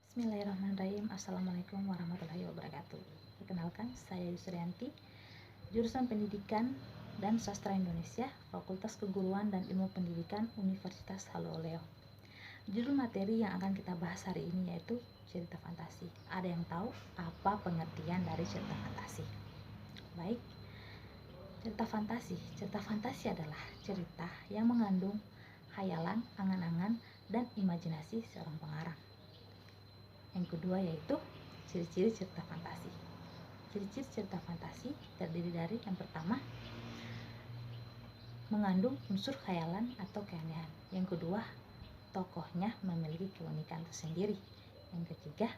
Bismillahirrahmanirrahim. Assalamualaikum warahmatullahi wabarakatuh. Perkenalkan, saya Yusrianti, jurusan Pendidikan dan Sastra Indonesia, Fakultas Keguruan dan Ilmu Pendidikan, Universitas Haloleo. Judul materi yang akan kita bahas hari ini yaitu cerita fantasi. Ada yang tahu apa pengertian dari cerita fantasi? Baik, cerita fantasi. Cerita fantasi adalah cerita yang mengandung khayalan, angan-angan, dan imajinasi seorang pengarang. Yang kedua yaitu ciri-ciri cerita fantasi. Ciri-ciri cerita fantasi terdiri dari yang pertama, mengandung unsur khayalan atau keanehan. Yang kedua, tokohnya memiliki keunikan tersendiri. Yang ketiga,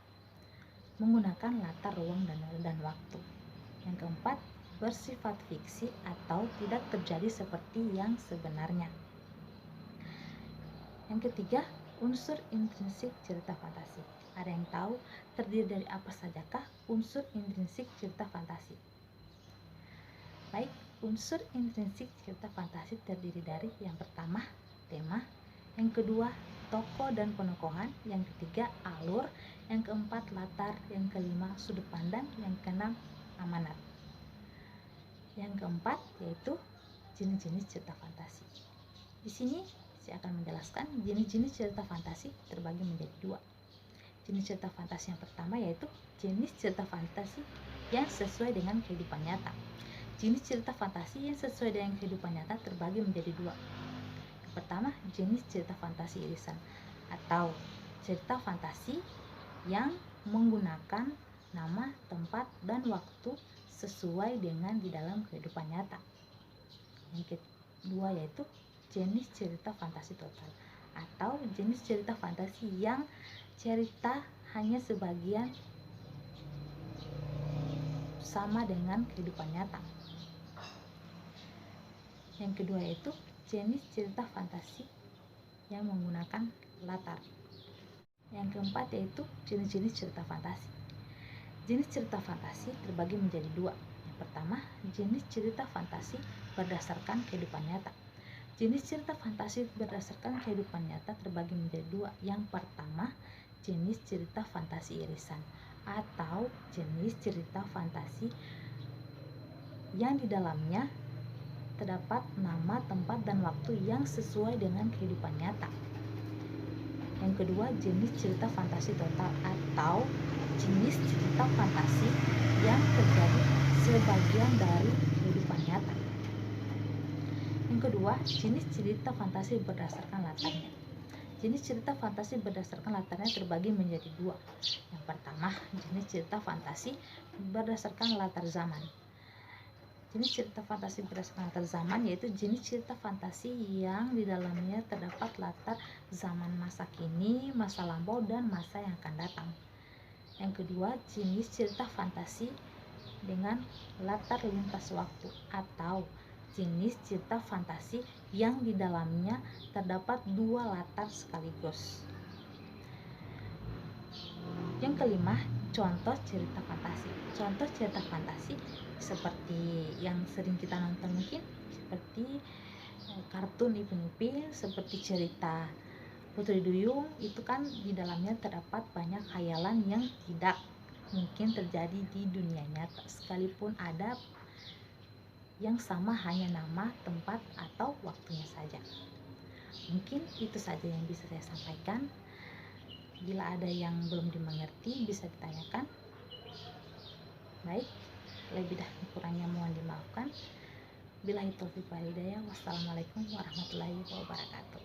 menggunakan latar ruang dan waktu. Yang keempat, bersifat fiksi atau tidak terjadi seperti yang sebenarnya. Yang ketiga, unsur intrinsik cerita fantasi. Ada yang tahu terdiri dari apa sajakah unsur intrinsik cerita fantasi? Baik, unsur intrinsik cerita fantasi terdiri dari yang pertama, tema, yang kedua, tokoh dan penokohan, yang ketiga, alur, yang keempat, latar, yang kelima, sudut pandang, yang keenam, amanat. Yang keempat yaitu jenis-jenis cerita fantasi. Di sini saya akan menjelaskan jenis-jenis cerita fantasi terbagi menjadi dua. Jenis cerita fantasi yang pertama yaitu jenis cerita fantasi yang sesuai dengan kehidupan nyata. Jenis cerita fantasi yang sesuai dengan kehidupan nyata terbagi menjadi dua. Yang pertama, jenis cerita fantasi irisan atau cerita fantasi yang menggunakan nama, tempat, dan waktu sesuai dengan di dalam kehidupan nyata. Yang kedua yaitu jenis cerita fantasi total atau jenis cerita fantasi yang cerita hanya sebagian sama dengan kehidupan nyata. Yang kedua yaitu jenis cerita fantasi yang menggunakan latar. Yang keempat yaitu jenis-jenis cerita fantasi. Jenis cerita fantasi terbagi menjadi dua. Yang pertama, jenis cerita fantasi berdasarkan kehidupan nyata. Jenis cerita fantasi berdasarkan kehidupan nyata terbagi menjadi dua. Yang pertama, jenis cerita fantasi irisan atau jenis cerita fantasi yang di dalamnya terdapat nama, tempat, dan waktu yang sesuai dengan kehidupan nyata. Yang kedua, jenis cerita fantasi total atau jenis cerita fantasi yang terjadi sebagian dari kehidupan nyata. Yang kedua, jenis cerita fantasi berdasarkan latarnya. Jenis cerita fantasi berdasarkan latarnya terbagi menjadi dua. Yang pertama, jenis cerita fantasi berdasarkan latar zaman. Jenis cerita fantasi berdasarkan latar zaman yaitu jenis cerita fantasi yang di dalamnya terdapat latar zaman masa kini, masa lampau, dan masa yang akan datang. Yang kedua, jenis cerita fantasi dengan latar lintas waktu atau jenis cerita fantasi yang di dalamnya terdapat dua latar sekaligus. Yang kelima, contoh cerita fantasi. Contoh cerita fantasi seperti yang sering kita nonton mungkin seperti kartun Ipin-Ipin, seperti cerita Putri Duyung, itu kan di dalamnya terdapat banyak khayalan yang tidak mungkin terjadi di dunia nyata, sekalipun ada yang sama hanya nama, tempat, atau waktunya saja. Mungkin itu saja yang bisa saya sampaikan. Bila ada yang belum dimengerti bisa ditanyakan. Baik, lebih dan kurangnya mohon dimaafkan. Billahi taufiq wal hidayah. Wassalamualaikum warahmatullahi wabarakatuh.